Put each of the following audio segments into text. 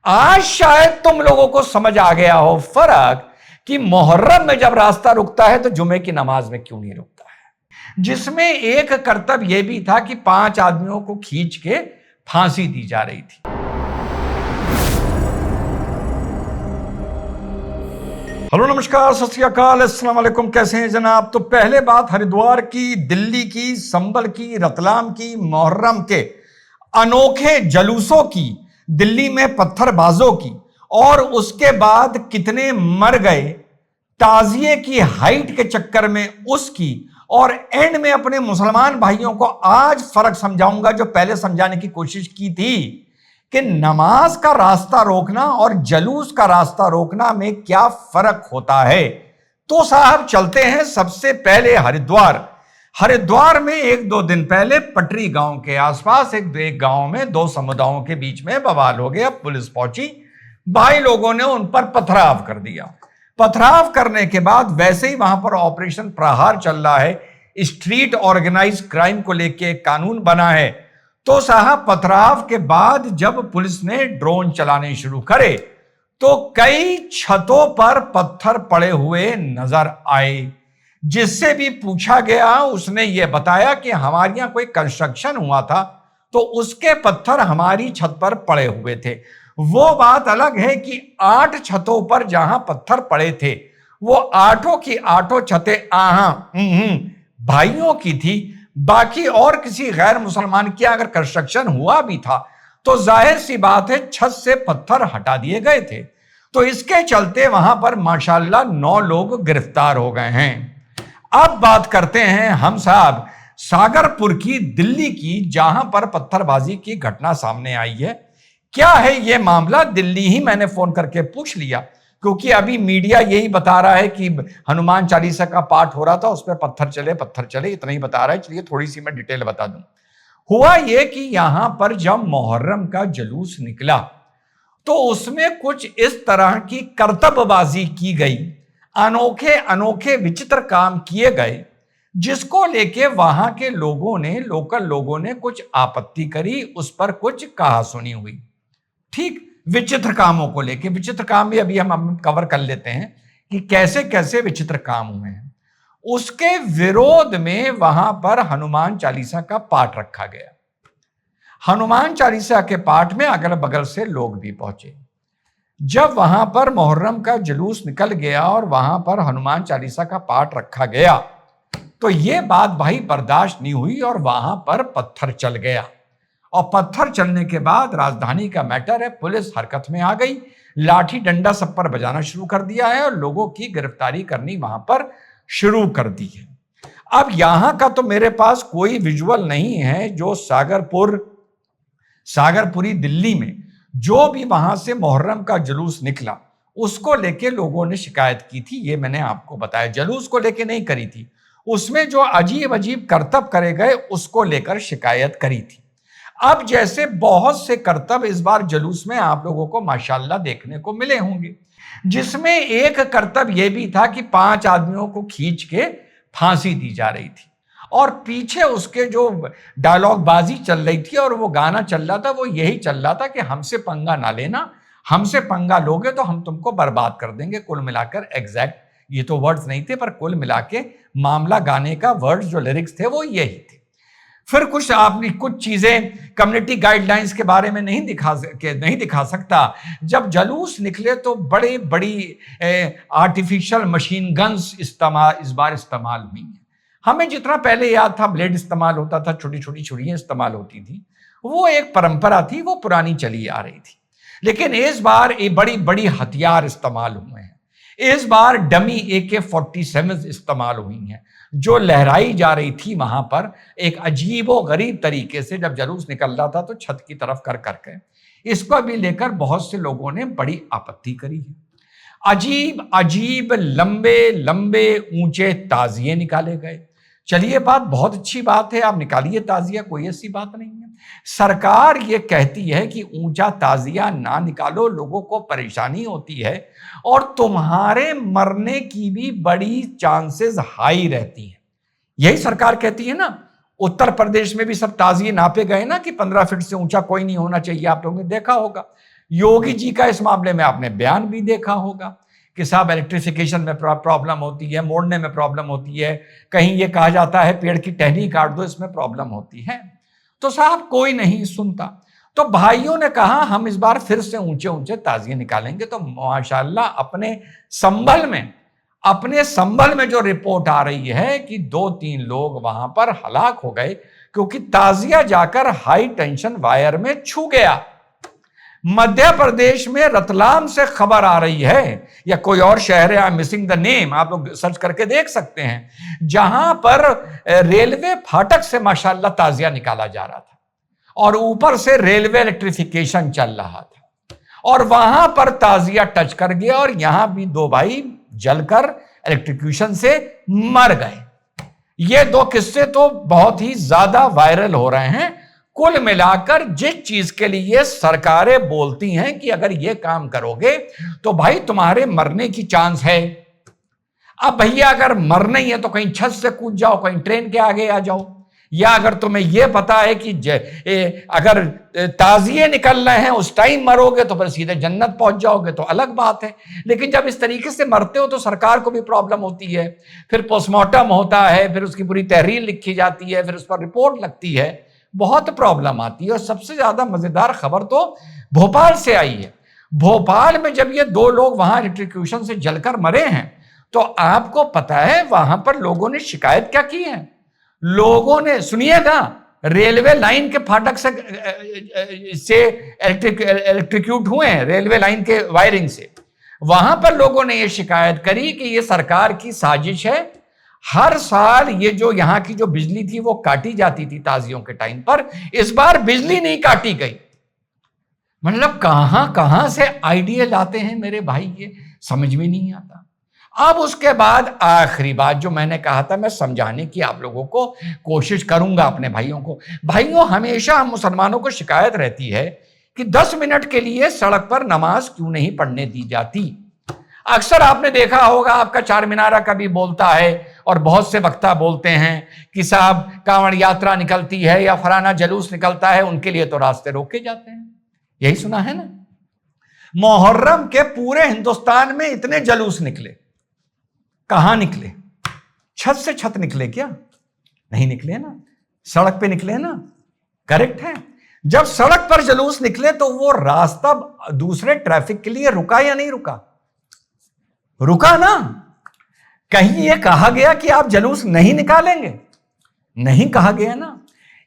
आज शायद तुम लोगों को समझ आ गया हो फर्क कि मुहर्रम में जब रास्ता रुकता है तो जुमे की नमाज में क्यों नहीं रुकता है, जिसमें एक कर्तव्य यह भी था कि 5 आदमियों को खींच के फांसी दी जा रही थी। हेलो नमस्कार सत श्री अकाल अस्सलाम वालेकुम, कैसे हैं जनाब। तो पहले बात हरिद्वार की, दिल्ली की, संभल की, रतलाम की, मुहर्रम के अनोखे जलूसों की, दिल्ली में पत्थरबाजों की, और उसके बाद कितने मर गए ताजिए की हाइट के चक्कर में उसकी, और एंड में अपने मुसलमान भाइयों को आज फर्क समझाऊंगा जो पहले समझाने की कोशिश की थी कि नमाज का रास्ता रोकना और जलूस का रास्ता रोकना में क्या फर्क होता है। तो साहब चलते हैं सबसे पहले हरिद्वार में 1-2 दिन पहले पटरी गांव के आसपास एक गांव में 2 समुदायों के बीच में बवाल हो गया। पुलिस पहुंची, भाई लोगों ने उन पर पथराव कर दिया। पथराव करने के बाद वैसे ही वहां पर ऑपरेशन प्रहार चल रहा है, स्ट्रीट ऑर्गेनाइज क्राइम को लेके एक कानून बना है। तो साहब पथराव के बाद जब पुलिस ने ड्रोन चलाने शुरू करे तो कई छतों पर पत्थर पड़े हुए नजर आए। जिससे भी पूछा गया उसने यह बताया कि हमारे यहां कोई कंस्ट्रक्शन हुआ था तो उसके पत्थर हमारी छत पर पड़े हुए थे। वो बात अलग है कि 8 छतों पर जहां पत्थर पड़े थे वो 8 की 8 छतें भाइयों की थी। बाकी और किसी गैर मुसलमान की अगर कंस्ट्रक्शन हुआ भी था तो जाहिर सी बात है छत से पत्थर हटा दिए गए थे। तो इसके चलते वहां पर माशाल्लाह 9 लोग गिरफ्तार हो गए हैं। अब बात करते हैं हम साहब सागरपुर की, दिल्ली की, जहां पर पत्थरबाजी की घटना सामने आई है। क्या है यह मामला, दिल्ली ही मैंने फोन करके पूछ लिया क्योंकि अभी मीडिया यही बता रहा है कि हनुमान चालीसा का पाठ हो रहा था, उस पर पत्थर चले, इतना ही बता रहा है। चलिए थोड़ी सी मैं डिटेल बता दूं। हुआ यह कि यहां पर जब मुहर्रम का जुलूस निकला तो उसमें कुछ इस तरह की करतबबाजी की गई, अनोखे अनोखे विचित्र काम किए गए, जिसको लेके वहां के लोगों ने, लोकल लोगों ने कुछ आपत्ति करी, उस पर कुछ कहा सुनी हुई। ठीक, विचित्र कामों को लेके, विचित्र काम भी अभी हम कवर कर लेते हैं कि कैसे कैसे विचित्र काम हुए हैं। उसके विरोध में वहां पर हनुमान चालीसा का पाठ रखा गया। हनुमान चालीसा के पाठ में अगल बगल से लोग भी पहुंचे। जब वहां पर मुहर्रम का जुलूस निकल गया और वहां पर हनुमान चालीसा का पाठ रखा गया तो यह बात भाई बर्दाश्त नहीं हुई और वहां पर पत्थर चल गया। और पत्थर चलने के बाद राजधानी का मैटर है, पुलिस हरकत में आ गई, लाठी डंडा सब पर बजाना शुरू कर दिया है और लोगों की गिरफ्तारी करनी वहां पर शुरू कर दी है। अब यहां का तो मेरे पास कोई विजुअल नहीं है जो सागरपुरी दिल्ली में जो भी वहां से मुहर्रम का जुलूस निकला उसको लेके लोगों ने शिकायत की थी। ये मैंने आपको बताया, जुलूस को लेके नहीं करी थी, उसमें जो अजीब अजीब करतब करे गए उसको लेकर शिकायत करी थी। अब जैसे बहुत से करतब इस बार जुलूस में आप लोगों को माशाल्लाह देखने को मिले होंगे, जिसमें एक करतब यह भी था कि 5 आदमियों को खींच के फांसी दी जा रही थी और पीछे उसके जो डायलॉग बाजी चल रही थी और वो गाना चल रहा था वो यही चल रहा था कि हमसे पंगा ना लेना, हमसे पंगा लोगे तो हम तुमको बर्बाद कर देंगे। कुल मिलाकर एग्जैक्ट ये तो वर्ड्स नहीं थे पर कुल मिला के मामला, गाने का वर्ड्स जो लिरिक्स थे वो यही थे। फिर कुछ आपने कुछ चीजें कम्युनिटी गाइडलाइंस के बारे में नहीं दिखा सकता। जब जलूस निकले तो बड़ी आर्टिफिशियल मशीन गन्स इस बार इस्तेमाल हुई हैं। हमें जितना पहले याद था ब्लेड इस्तेमाल होता था, छोटी छोटी छुरियां इस्तेमाल होती थी, वो एक परंपरा थी, वो पुरानी चली आ रही थी। लेकिन इस बार ये बड़ी बड़ी हथियार इस्तेमाल हुए हैं। इस बार डमी AK-47 इस्तेमाल हुई हैं जो लहराई जा रही थी वहां पर एक अजीबो गरीब तरीके से। जब जुलूस निकल रहा था तो छत की तरफ कर करके इसको भी लेकर बहुत से लोगों ने बड़ी आपत्ति करी है। अजीब अजीब लंबे लंबे ऊंचे ताजिए निकाले गए। चलिए, बात बहुत अच्छी बात है, आप निकालिए ताजिया, कोई ऐसी बात नहीं है। सरकार ये कहती है कि ऊंचा ताजिया ना निकालो, लोगों को परेशानी होती है और तुम्हारे मरने की भी बड़ी चांसेस हाई रहती हैं। यही सरकार कहती है ना। उत्तर प्रदेश में भी सब ताजिए नापे गए ना कि 15 फीट से ऊंचा कोई नहीं होना चाहिए, आप लोगों ने देखा होगा। योगी जी का इस मामले में आपने बयान भी देखा होगा कि साहब इलेक्ट्रिफिकेशन में प्रॉब्लम होती है, मोड़ने में प्रॉब्लम होती है, कहीं ये कहा जाता है पेड़ की टहनी काट दो, इसमें प्रॉब्लम होती है। तो साहब कोई नहीं सुनता। तो भाइयों ने कहा हम इस बार फिर से ऊंचे ऊंचे ताजिए निकालेंगे। तो माशाल्लाह अपने संभल में जो रिपोर्ट आ रही है कि 2-3 लोग वहां पर हलाक हो गए क्योंकि ताजिया जाकर हाई टेंशन वायर में छू गया। मध्य प्रदेश में रतलाम से खबर आ रही है, या कोई और शहर है, I am missing the name, आप लोग सर्च करके देख सकते हैं, जहां पर रेलवे फाटक से माशाल्लाह ताजिया निकाला जा रहा था और ऊपर से रेलवे इलेक्ट्रिफिकेशन चल रहा था और वहां पर ताजिया टच कर गया और यहां भी 2 भाई जलकर इलेक्ट्रिक्यूशन से मर गए। ये 2 किस्से तो बहुत ही ज्यादा वायरल हो रहे हैं। कुल मिलाकर जिस चीज के लिए सरकारें बोलती हैं कि अगर ये काम करोगे तो भाई तुम्हारे मरने की चांस है। अब भैया अगर मरना ही है तो कहीं छत से कूद जाओ, कहीं ट्रेन के आगे आ जाओ, या अगर तुम्हें यह पता है कि अगर ताजिए निकल रहे हैं उस टाइम मरोगे तो फिर सीधे जन्नत पहुंच जाओगे तो अलग बात है। लेकिन जब इस तरीके से मरते हो तो सरकार को भी प्रॉब्लम होती है, फिर पोस्टमार्टम होता है, फिर उसकी पूरी तहरीर लिखी जाती है, फिर उस पर रिपोर्ट लगती है, बहुत प्रॉब्लम आती है। और सबसे ज्यादा मजेदार खबर तो भोपाल से आई है। भोपाल में जब ये 2 लोग वहां इलेक्ट्रिक्यूशन से जलकर मरे हैं तो आपको पता है वहां पर लोगों ने शिकायत क्या की है। लोगों ने, सुनिएगा, रेलवे लाइन के फाटक से इलेक्ट्रिक्यूट हुए हैं, रेलवे लाइन के वायरिंग से। वहां पर लोगों ने यह शिकायत करी कि यह सरकार की साजिश है। हर साल ये जो यहां की जो बिजली थी वो काटी जाती थी ताजियों के टाइम पर, इस बार बिजली नहीं काटी गई। मतलब कहां कहां से आइडिया लाते हैं मेरे भाई, ये समझ में नहीं आता। अब उसके बाद आखिरी बात जो मैंने कहा था, मैं समझाने की आप लोगों को कोशिश करूंगा अपने भाइयों को। भाइयों, हमेशा हम मुसलमानों को शिकायत रहती है कि 10 मिनट के लिए सड़क पर नमाज क्यों नहीं पढ़ने दी जाती। अक्सर आपने देखा होगा, आपका चार मीनारा कभी बोलता है और बहुत से वक्ता बोलते हैं कि साहब कांवड़ यात्रा निकलती है या फलाना जलूस निकलता है, उनके लिए तो रास्ते रोके जाते हैं। यही सुना है ना। मुहर्रम के पूरे हिंदुस्तान में इतने जलूस निकले, कहां निकले? छत से छत निकले क्या? नहीं निकले ना, सड़क पे निकले ना। करेक्ट है। जब सड़क पर जलूस निकले तो वो रास्ता दूसरे ट्रैफिक के लिए रुका या नहीं रुका? रुका ना। कहीं यह कहा गया कि आप जलूस नहीं निकालेंगे? नहीं कहा गया ना।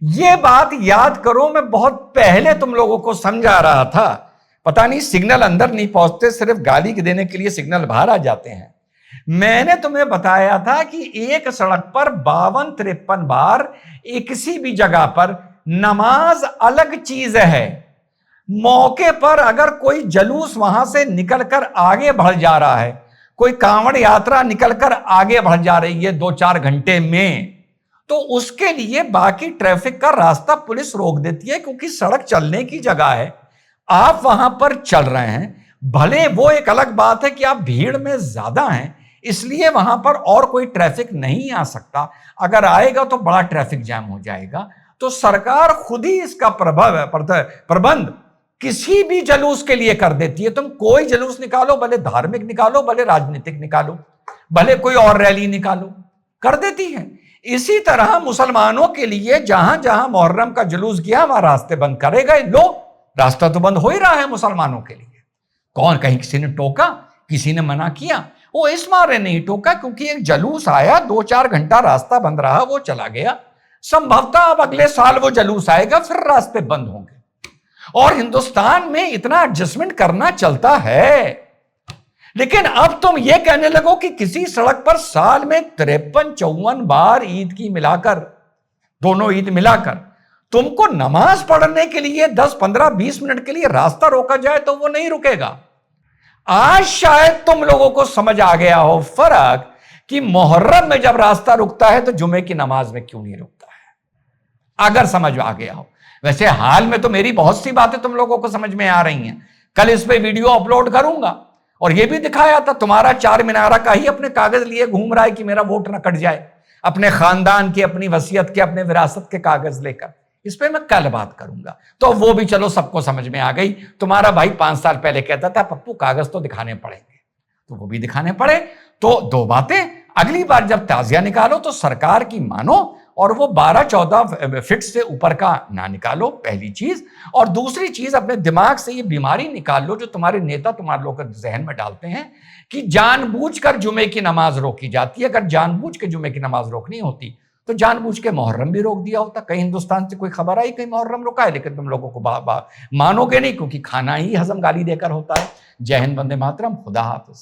यह बात याद करो, मैं बहुत पहले तुम लोगों को समझा रहा था। पता नहीं सिग्नल अंदर नहीं पहुंचते, सिर्फ गाली देने के लिए सिग्नल बाहर आ जाते हैं। मैंने तुम्हें बताया था कि एक सड़क पर 52-53 बार किसी भी जगह पर नमाज अलग चीज है। मौके पर अगर कोई जलूस वहां से निकलकर आगे बढ़ जा रहा है, कोई कांवड़ यात्रा निकलकर आगे बढ़ जा रही है 2-4 घंटे में, तो उसके लिए बाकी ट्रैफिक का रास्ता पुलिस रोक देती है, क्योंकि सड़क चलने की जगह है। आप वहां पर चल रहे हैं, भले वो एक अलग बात है कि आप भीड़ में ज्यादा हैं, इसलिए वहां पर और कोई ट्रैफिक नहीं आ सकता। अगर आएगा तो बड़ा ट्रैफिक जैम हो जाएगा। तो सरकार खुद ही इसका प्रबंध किसी भी जलूस के लिए कर देती है। तुम कोई जलूस निकालो, भले धार्मिक निकालो, भले राजनीतिक निकालो, भले कोई और रैली निकालो, कर देती है। इसी तरह मुसलमानों के लिए जहां जहां मुहर्रम का जुलूस गया वहां रास्ते बंद करेगा। लो, रास्ता तो बंद हो ही रहा है मुसलमानों के लिए। कौन, कहीं किसी ने टोका, किसी ने मना किया? वो इस मारे नहीं टोका क्योंकि एक जलूस आया, 2-4 घंटा रास्ता बंद रहा, वो चला गया। संभवतः अब अगले साल वो जलूस आएगा, फिर रास्ते बंद होंगे। और हिंदुस्तान में इतना एडजस्टमेंट करना चलता है। लेकिन अब तुम ये कहने लगो कि किसी सड़क पर साल में 53-54 बार ईद की मिलाकर, दोनों ईद मिलाकर तुमको नमाज पढ़ने के लिए 10, 15, 20 मिनट के लिए रास्ता रोका जाए तो वो नहीं रुकेगा। आज शायद तुम लोगों को समझ आ गया हो फर्क कि मुहर्रम में जब रास्ता रुकता है तो जुमे की नमाज में क्यों नहीं रुकता है। अगर समझ आ गया हो। वैसे हाल में तो मेरी बहुत सी बातें तुम लोगों को समझ में आ रही हैं। कल इस पे वीडियो अपलोड करूंगा और यह भी दिखाया था, तुम्हारा चार मीनारा का ही अपने कागज लिए घूम रहा है कि मेरा वोट ना कट जाए, अपने खानदान के, अपनी वसीयत के, अपने विरासत के कागज लेकर। इस पे मैं कल बात करूंगा। तो वो भी चलो सबको समझ में आ गई। तुम्हारा भाई 5 साल पहले कहता था पप्पू कागज तो दिखाने पड़ेंगे, तो वो भी दिखाने पड़े। तो दो बातें, अगली बार जब ताजिया निकालो तो सरकार की मानो और वो 12-14 फीट से ऊपर का ना निकालो, पहली चीज। और दूसरी चीज, अपने दिमाग से ये बीमारी निकाल लो जो तुम्हारे नेता तुम्हारे लोग जहन में डालते हैं कि जानबूझकर जुमे की नमाज रोकी जाती है। अगर जानबूझ के जुमे की नमाज रोकनी होती तो जानबूझ के मुहर्रम भी रोक दिया होता। कहीं हिंदुस्तान से कोई खबर आई कहीं मुहर्रम रुका है, लेकिन तुम लोगों को मानोगे नहीं, क्योंकि खाना ही हजम गाली देकर होता है। जय हिंद, वंदे मातरम, खुदा हाफिज।